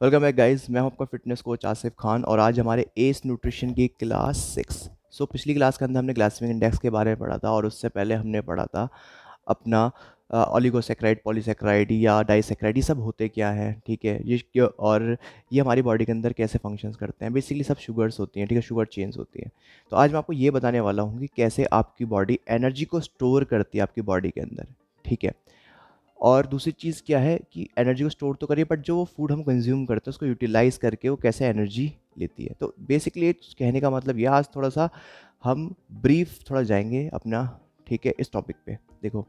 Welcome back guys, मैं हूं आपका फिटनेस कोच आसिफ खान और आज हमारे एस न्यूट्रिशन की क्लास 6। पिछली क्लास के अंदर हमने ग्लाइसेमिक इंडेक्स के बारे में पढ़ा था और उससे पहले हमने पढ़ा था अपना ओलिगोसैकेराइड, पॉलीसैकेराइड या डाइसैकेराइड, ये सब होते क्या हैं, ठीक है। और ये हमारी बॉडी के अंदर कैसे फंक्शंस करते हैं। बेसिकली सब शुगर्स होती हैं, ठीक है, शुगर चेन्स होती हैं। तो आज मैं आपको ये बताने वाला हूँ कि कैसे आपकी बॉडी एनर्जी को स्टोर करती है आपकी बॉडी के अंदर, ठीक है। और दूसरी चीज़ क्या है कि एनर्जी को स्टोर तो करिए, बट जो वो फूड हम कंज्यूम करते हैं उसको यूटिलाइज़ करके वो कैसे एनर्जी लेती है। तो बेसिकली कहने का मतलब ये, आज थोड़ा सा हम ब्रीफ थोड़ा जाएंगे अपना, ठीक है, इस टॉपिक पे। देखो,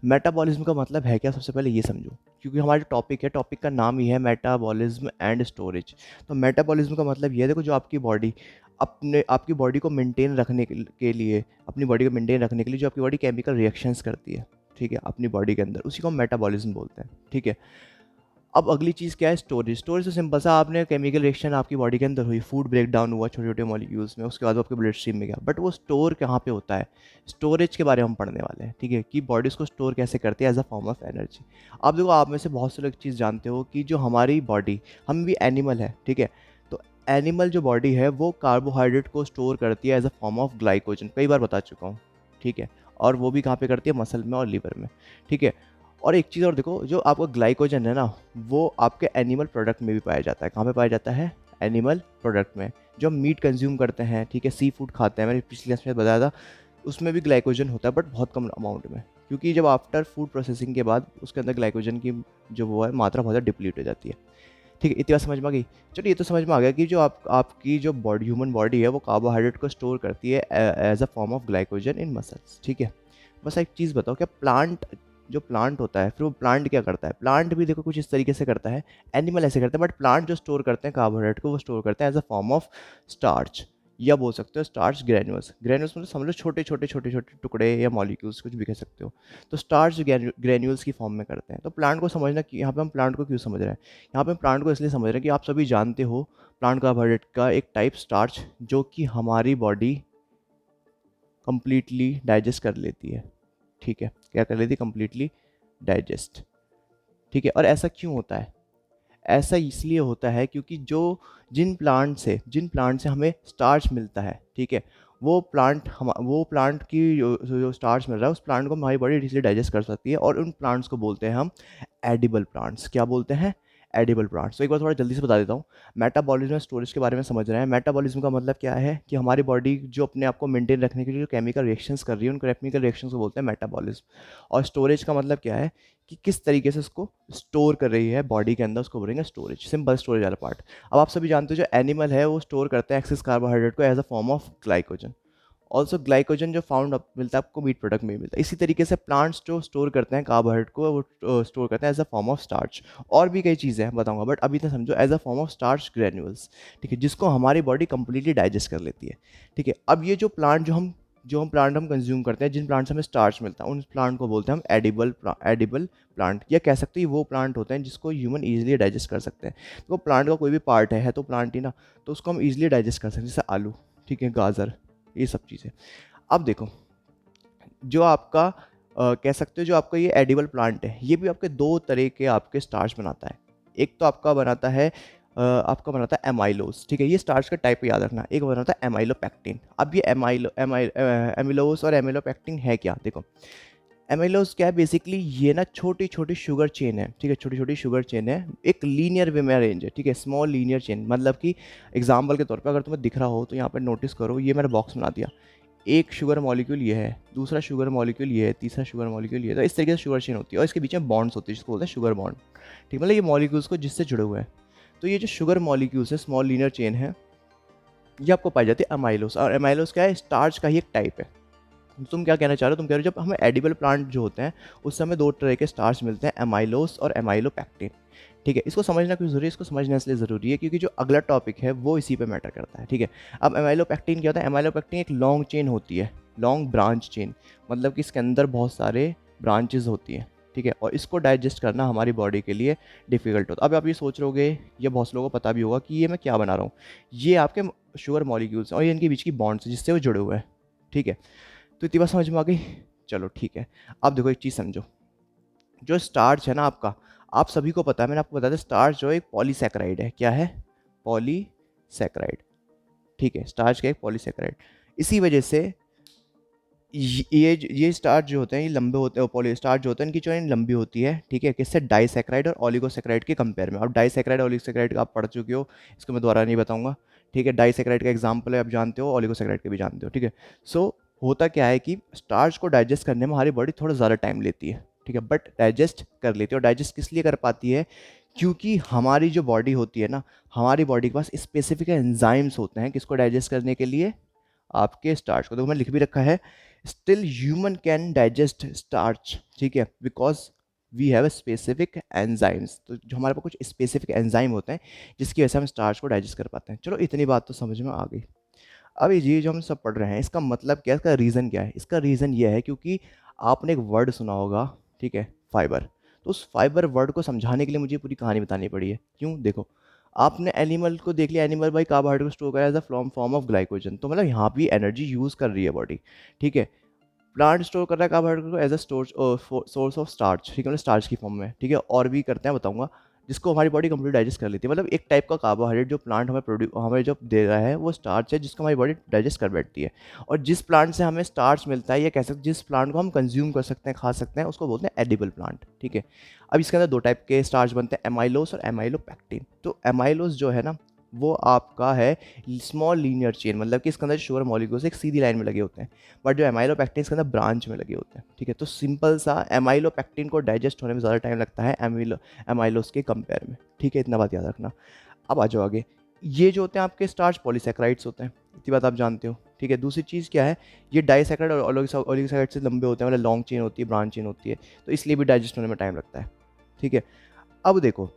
मेटाबॉलिज्म का मतलब है क्या, सबसे पहले ये समझो, क्योंकि हमारा जो टॉपिक है, टॉपिक का नाम ही है मेटाबॉलिज्म एंड स्टोरेज। तो मेटाबॉलिज्म का मतलब ये है, देखो, जो आपकी बॉडी आपकी बॉडी को मेंटेन रखने के लिए, अपनी बॉडी को मेंटेन रखने के लिए जो आपकी बॉडी केमिकल रिएक्शंस करती है, ठीक है, अपनी बॉडी के अंदर, उसी को हम मेटाबॉलिज्म बोलते हैं, ठीक है। अब अगली चीज़ क्या है, स्टोरेज। स्टोरेज तो सिंपल सा, आपने केमिकल रिएक्शन आपकी बॉडी के अंदर हुई, फूड ब्रेक डाउन हुआ छोटे छोटे मॉलिक्यूल्स में, उसके बाद वो आपके ब्लड स्ट्रीम में गया, बट वो स्टोर कहाँ पे होता है, स्टोरेज के बारे में हम पढ़ने वाले हैं, ठीक है, कि बॉडी उसको स्टोर कैसे करती है as a form of energy. अब देखो, आप में से बहुत से लोग चीज़ जानते हो कि जो हमारी बॉडी, हम भी एनिमल है, ठीक है, तो एनिमल जो बॉडी है वो कार्बोहाइड्रेट को स्टोर करती है as a form of glycogen, कई बार बता चुका हूँ, ठीक है। और वो भी कहाँ पे करती है, मसल में और लीवर में, ठीक है। और एक चीज़ और देखो, जो आपका ग्लाइकोजन है ना, वो आपके एनिमल प्रोडक्ट में भी पाया जाता है। कहाँ पे पाया जाता है, एनिमल प्रोडक्ट में। जो हम मीट कंज्यूम करते हैं, ठीक है, सी फूड खाते हैं, मैंने पिछली क्लास में बताया था, उसमें भी ग्लाइकोजन होता है, बट बहुत कम अमाउंट में, क्योंकि जब आफ्टर फूड प्रोसेसिंग के बाद उसके अंदर ग्लाइकोजन की जो वो है मात्रा बहुत ज़्यादा डिप्लीट हो जाती है, ठीक है। इतनी बात समझ में आ गई। चलिए, ये तो समझ में आ गया कि जो आपकी जो बॉडी, ह्यूमन बॉडी है, वो कार्बोहाइड्रेट को स्टोर करती है as a form of glycogen in muscles, ठीक है। बस एक चीज़ बताओ, क्या प्लांट, जो प्लांट होता है, फिर वो प्लांट क्या करता है, प्लांट भी देखो कुछ इस तरीके से करता है, एनिमल ऐसे करते हैं, बट प्लांट जो स्टोर करते हैं कार्बोहाइड्रेट को, वो स्टोर करते हैं as a form of starch, या बोल सकते हो स्टार्च ग्रेन्यूल्स। ग्रेन्यूल्स मतलब समझ लो छोटे छोटे छोटे छोटे टुकड़े या मॉलिक्यूल्स, कुछ भी कह सकते हो। तो स्टार्च ग्रेन्यूल्स की फॉर्म में करते हैं। तो प्लांट को समझना कि यहाँ पे हम प्लांट को क्यों समझ रहे हैं, यहाँ पे हम प्लांट को इसलिए समझ रहे हैं कि आप सभी जानते हो प्लांट कार्बोहाइड्रेट का एक टाइप स्टार्च, जो कि हमारी बॉडी कंप्लीटली डाइजेस्ट कर लेती है, ठीक है, क्या कर लेती है, कंप्लीटली डाइजेस्ट, ठीक है। और ऐसा क्यों होता है, ऐसा इसलिए होता है क्योंकि जिन प्लांट से हमें स्टार्च मिलता है, ठीक है, वो प्लांट की जो स्टार्च मिल रहा है, उस प्लांट को हमारी बॉडी इसलिए डाइजेस्ट कर सकती है, और उन प्लांट्स को बोलते हैं हम एडिबल प्लांट्स। क्या बोलते हैं, एडिबल प्लांट्स। तो एक बार थोड़ा जल्दी से बता देता हूँ, मेटाबॉलिज्म स्टोरेज के बारे में समझ रहे हैं। मेटाबॉलिज्म का मतलब क्या है कि हमारी बॉडी जो अपने आप को मेंटेन रखने के लिए जो केमिकल रिएक्शंस कर रही है, उन केमिकल रिएक्शंस को बोलते हैं मेटाबॉलिज्म। और स्टोरेज का मतलब क्या है कि किस तरीके से उसको स्टोर कर रही है बॉडी के अंदर, उसको बोलेंगे स्टोरेज, सिंपल स्टोरेज वाला पार्ट। अब आप सभी जानते हो जो एनिमल है वो स्टोर करते हैं एक्सेस कार्बोहाइड्रेट को as a form of glycogen. Also glycogen जो फाउंड मिलता है आपको मीट प्रोडक्ट में भी मिलता है। इसी तरीके से प्लांट्स जो स्टोर करते हैं कार्बोहाइड्रेट को, वो स्टोर करते हैं as a form of starch. और भी कई चीज़ें हैं, बताऊंगा, बट अभी तो समझो as a form of starch granules, ठीक है, जिसको हमारी बॉडी कंप्लीटली डाइजेस्ट कर लेती है, ठीक है। अब ये जो प्लांट हम कंज्यूम करते हैं, जिन प्लांट से हमें स्टार्च मिलता है, उन प्लांट को बोलते हैं हम एडिबल प्लांट, या कह सकते हैं वो प्लांट होते हैं जिसको ह्यूमन ईजिली डाइजेस्ट कर सकते हैं। तो प्लांट का कोई भी पार्ट है तो प्लांट ही ना, तो उसको हम ईजिली डाइजेस्ट कर सकते हैं, जैसे आलू, ठीक है, गाजर, ये सब चीज़ें। अब देखो, जो आपका कह सकते हो जो आपका ये एडिबल प्लांट है, ये भी आपके दो तरह के आपके स्टार्च बनाता है। एक तो आपका बनाता है एमाइलोस, ठीक है, ये स्टार्च का टाइप याद रखना। एक बनाता है एमाइलोपेक्टिन। अब ये एमिलोस और एमिलोपेक्टिन है क्या, देखो, एमिलोस क्या है, बेसिकली ये ना छोटी छोटी शुगर चेन है, ठीक है, छोटी छोटी शुगर चेन है, एक लीनियर वे में अरेंज है, ठीक है, स्मॉल लीनियर चेन। मतलब कि एग्जाम्पल के तौर पे अगर तुम्हें दिख रहा हो तो यहाँ पर नोटिस करो, ये मैंने बॉक्स बना दिया, एक शुगर मॉलिक्यूल ये है, दूसरा शुगर मॉलिक्यूल ये है, तीसरा शुगर मॉलिक्यूल ये है। तो इस तरीके से शुगर चेन होती है और इसके बीच में बॉन्ड्स होती है, जिसको बोलते हैं शुगर बॉन्ड, ठीक, मतलब ये मॉलिक्यूल्स को जिससे जुड़े हुए हैं। तो ये जो शुगर मॉलिक्यूल्स है, स्मॉल लीनियर चेन है, ये आपको पाई जाती है अमाइलोस। और अमाइलोस क्या है, स्टार्च का ही एक टाइप है। तुम क्या कहना चाह रहे हो, तुम कह रहे हो जब हमें एडिबल प्लांट जो होते हैं उससे हमें दो तरह के स्टार्च मिलते हैं, एमाइलोस और एमाइलोपेक्टिन, ठीक है। इसको समझना क्यों ज़रूरी है, इसको समझना इसलिए ज़रूरी है क्योंकि जो अगला टॉपिक है वो इसी पे मैटर करता है, ठीक है। अब एमाइलोपेक्टिन क्या होता है, एमाइलोपेक्टिन एक लॉन्ग चेन होती है, लॉन्ग ब्रांच चेन, मतलब कि इसके अंदर बहुत सारे ब्रांचेज होती हैं, ठीक है, और इसको डाइजेस्ट करना हमारी बॉडी के लिए डिफिकल्ट होता है। अब आप ये सोच रहोगे, या बहुत से लोगों को पता भी होगा कि ये मैं क्या बना रहा हूँ, ये आपके शुगर मॉलिक्यूल्स और ये इनके बीच की बॉन्ड्स जिससे वो जुड़े हुए हैं, ठीक है। तो इतनी बात समझ में आ गई, चलो ठीक है। अब देखो एक चीज़ समझो, जो स्टार्च है ना आप सभी को पता है, मैंने आपको बताया था स्टार्च जो एक पॉलीसैकेराइड है। क्या है? पॉलीसैकेराइड। ठीक है, स्टार्च का एक पॉलीसैकेराइड। इसी वजह से ये स्टार्च जो होते हैं ये लंबे होते हैं, पॉली स्टार्च जो होते हैं इनकी चेन लंबी होती है। ठीक है, किससे? डाइसैकेराइड और ओलिगोसैकेराइड के कंपेयर में। अब डाइसैकेराइड और ओलिगोसैकेराइड आप पढ़ चुके हो, इसको मैं दोबारा नहीं बताऊंगा। ठीक है, डाइसैकेराइड का एग्जाम्पल है, आप जानते हो, ओलिगोसैकेराइड के भी जानते हो। ठीक है, सो होता क्या है कि स्टार्च को डाइजेस्ट करने में हमारी बॉडी थोड़ा ज़्यादा टाइम लेती है। ठीक है, बट डाइजेस्ट कर लेती है। और डाइजेस्ट किस लिए कर पाती है? क्योंकि हमारी जो बॉडी होती है ना, हमारी बॉडी के पास स्पेसिफिक एंजाइम्स होते हैं किसको डाइजेस्ट करने के लिए? आपके स्टार्च को। देखो मैं लिख भी रखा है, still human can digest starch. ठीक है, because we have specific enzymes. तो जो हमारे पास कुछ स्पेसिफिक एंजाइम होते हैं जिसकी वजह से हम स्टार्च को डाइजेस्ट कर पाते हैं। चलो इतनी बात तो समझ में आ गई। अब ये जो हम सब पढ़ रहे हैं इसका मतलब क्या है, इसका रीज़न क्या है? इसका रीज़न ये है क्योंकि आपने एक वर्ड सुना होगा, ठीक है, फाइबर। तो उस फाइबर वर्ड को समझाने के लिए मुझे पूरी कहानी बतानी पड़ी है। क्यों? देखो, आपने एनिमल को देख लिया, एनिमल भाई कार्बोहाइड्रेट को स्टोर करा as a form of glycogen, तो मतलब यहाँ भी एनर्जी यूज़ कर रही है बॉडी। ठीक है, प्लांट स्टोर कर रहा है कार्बोहाइड्रेट को as a source of starch. ठीक है, मतलब स्टार्च की फॉर्म में। ठीक है, और भी करते हैं, बताऊंगा, जिसको हमारी बॉडी कंप्लीट डाइजेस्ट कर लेती है। मतलब एक टाइप का कार्बोहाइड्रेट जो प्लांट हमें जो दे रहा है वो स्टार्च है जिसको हमारी बॉडी डाइजेस्ट कर बैठती है। और जिस प्लांट से हमें स्टार्च मिलता है, या कह सकते जिस प्लांट को हम कंज्यूम कर सकते हैं, खा सकते हैं, उसको बोलते हैं एडिबल प्लांट। ठीक है, अब इसके अंदर दो टाइप के स्टार्च बनते हैं, एमाइलोस और एमाइलोपेक्टिन। तो एमाइलोस जो है ना, वो आपका है स्मॉल लीनियर चेन, मतलब कि इसके अंदर शुगर मॉलिक्यूल्स एक सीधी लाइन में लगे होते हैं। बट जो एमाइलोपेक्टिन इसके अंदर ब्रांच में लगे होते हैं। ठीक है, तो सिंपल सा एमाइलोपेक्टिन को डाइजेस्ट होने में ज़्यादा टाइम लगता है एमाइलोस के कंपेयर में। ठीक है, इतना बात याद रखना। अब आ जाओ आगे। ये जो होते हैं आपके स्टार्च पॉलीसैकेराइड्स होते हैं, इतनी बात आप जानते हो। ठीक है, दूसरी चीज़ क्या है, ये डाइसैकेराइड और ओलिगोसैकेराइड से लंबे होते हैं, मतलब लॉन्ग चेन होती है, ब्रांच चेन होती है, तो इसलिए भी डाइजेस्ट होने में टाइम लगता है। ठीक है, अब देखो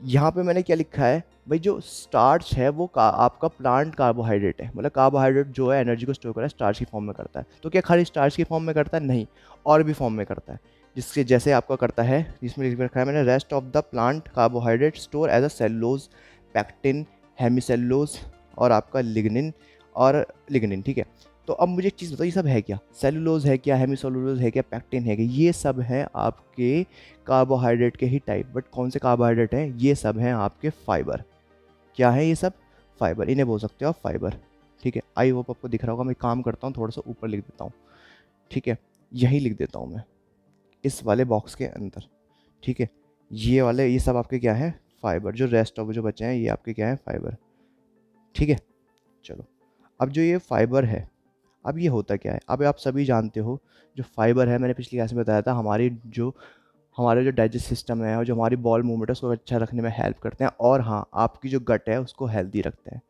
यहाँ पे मैंने क्या लिखा है भाई, जो स्टार्च है वो आपका प्लांट कार्बोहाइड्रेट है, मतलब कार्बोहाइड्रेट जो है एनर्जी को स्टोर कर रहा है स्टार्च की फॉर्म में करता है। तो क्या खाली स्टार्च की फॉर्म में करता है? नहीं, और भी फॉर्म में करता है, जिसके जैसे आपका करता है, जिसमें लिख रखा है मैंने, rest of the plant carbohydrate store as a cellulose, pectin, hemicellulose और आपका लिग्निन। ठीक है, तो अब मुझे एक चीज़ बताओ, ये सब है क्या? सेलुलोज है क्या, हेमिसेलुलोज है क्या, पैक्टिन है क्या? ये सब है आपके कार्बोहाइड्रेट के ही टाइप। बट कौन से कार्बोहाइड्रेट हैं? ये सब हैं आपके फाइबर। क्या है ये सब? फाइबर, इन्हें बोल सकते हो आप फाइबर। ठीक है, आई होप आपको दिख रहा होगा। मैं काम करता हूँ, थोड़ा सा ऊपर लिख देता हूँ। ठीक है, यही लिख देता हूँ मैं इस वाले बॉक्स के अंदर। ठीक है, ये वाले ये सब आपके क्या है? फाइबर। जो रेस्ट ऑफ जो बचे हैं ये आपके क्या है? फाइबर। ठीक है, चलो अब जो ये फाइबर है, अब ये होता क्या है? अब आप सभी जानते हो जो फाइबर है, मैंने पिछली क्लास में बताया था, हमारे जो डाइजेस्ट सिस्टम है और जो हमारी बॉल मूवमेंट है उसको अच्छा रखने में हेल्प करते हैं। और हाँ, आपकी जो गट है उसको हेल्दी रखते हैं।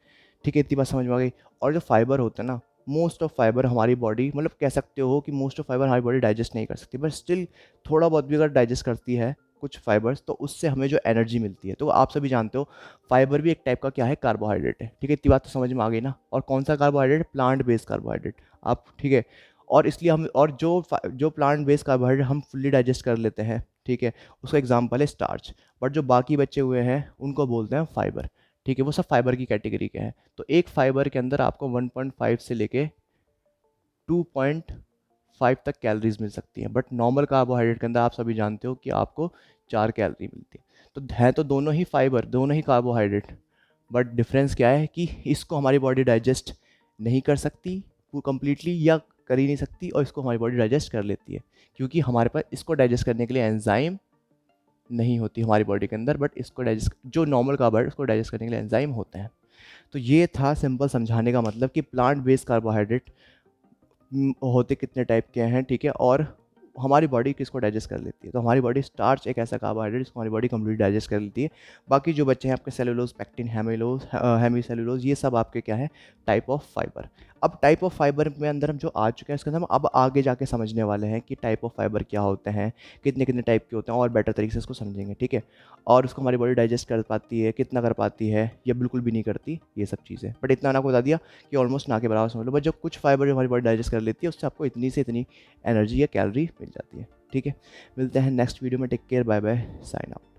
ठीक है, इतनी बात समझ में आ गई। और जो फाइबर होता है ना, मोस्ट ऑफ फाइबर हमारी बॉडी, मतलब कह सकते हो कि मोस्ट ऑफ फाइबर हमारी बॉडी डाइजेस्ट नहीं कर सकती, बट स्टिल थोड़ा बहुत भी अगर डाइजेस्ट करती है कुछ फाइबर्स, तो उससे हमें जो एनर्जी मिलती है। तो आप सभी जानते हो फाइबर भी एक टाइप का क्या है? कार्बोहाइड्रेट है। ठीक है, इतनी बात तो समझ में आ गई ना। और कौन सा कार्बोहाइड्रेट? Plant based carbohydrate. आप ठीक है, और इसलिए हम, और जो प्लांट बेस्ड कार्बोहाइड्रेट हम फुल्ली डाइजेस्ट कर लेते हैं, ठीक है, उसका एग्जांपल है स्टार्च। बट जो बाकी बचे हुए हैं उनको बोलते हैं फाइबर। ठीक है, वो सब फाइबर की कैटेगरी के हैं। तो एक फाइबर के अंदर आपको 1.5 से लेके 2.5 तक कैलोरीज मिल सकती हैं। बट नॉर्मल कार्बोहाइड्रेट के अंदर आप सभी जानते हो कि आपको 4 कैलोरी मिलती है। तो है तो दोनों ही फाइबर, दोनों ही कार्बोहाइड्रेट, बट डिफरेंस क्या है कि इसको हमारी बॉडी डाइजेस्ट नहीं कर सकती वो कम्प्लीटली, या कर ही नहीं सकती, और इसको हमारी बॉडी डाइजेस्ट कर लेती है क्योंकि हमारे पास इसको डाइजेस्ट करने के लिए एंजाइम नहीं होती हमारी बॉडी के अंदर। बट इसको डाइजेस्ट, जो नॉर्मल कार्बोहाइड्रेट उसको डाइजेस्ट करने के लिए एंजाइम होते हैं। तो ये था सिंपल समझाने का मतलब कि प्लांट बेस्ड कार्बोहाइड्रेट होते कितने टाइप के हैं। ठीक है, और हमारी बॉडी किसको डाइजेस्ट कर लेती है? तो हमारी बॉडी स्टार्च एक ऐसा कार्बोहाइड्रेट जिसको हमारी बॉडी कंप्लीट डाइजेस्ट कर लेती है। बाकी जो बच्चे हैं आपके सेलुलोज, पैक्टिन, हेमीसेलुलोज, ये सब आपके क्या है? Type of fibre. अब टाइप ऑफ फाइबर में अंदर हम जो आ चुके हैं इसके अंदर हम अब आगे जाके समझने वाले हैं कि टाइप ऑफ फाइबर क्या होते हैं, कितने कितने टाइप के होते हैं, और बेटर तरीके से इसको समझेंगे। ठीक है, और उसको हमारी बॉडी डाइजेस्ट कर पाती है, कितना कर पाती है, या बिल्कुल भी नहीं करती, ये सब चीज़ें। बट इतना मैंने आपको बता दिया कि ऑलमोस्ट ना के बराबर समझ लो। बट जो कुछ फाइबर जो हमारी बॉडी डाइजेस्ट कर लेती है उससे आपको इतनी से इतनी एनर्जी या कैलोरी मिल जाती है। ठीक है, मिलते हैं नेक्स्ट वीडियो में। Take care, bye bye, sign out.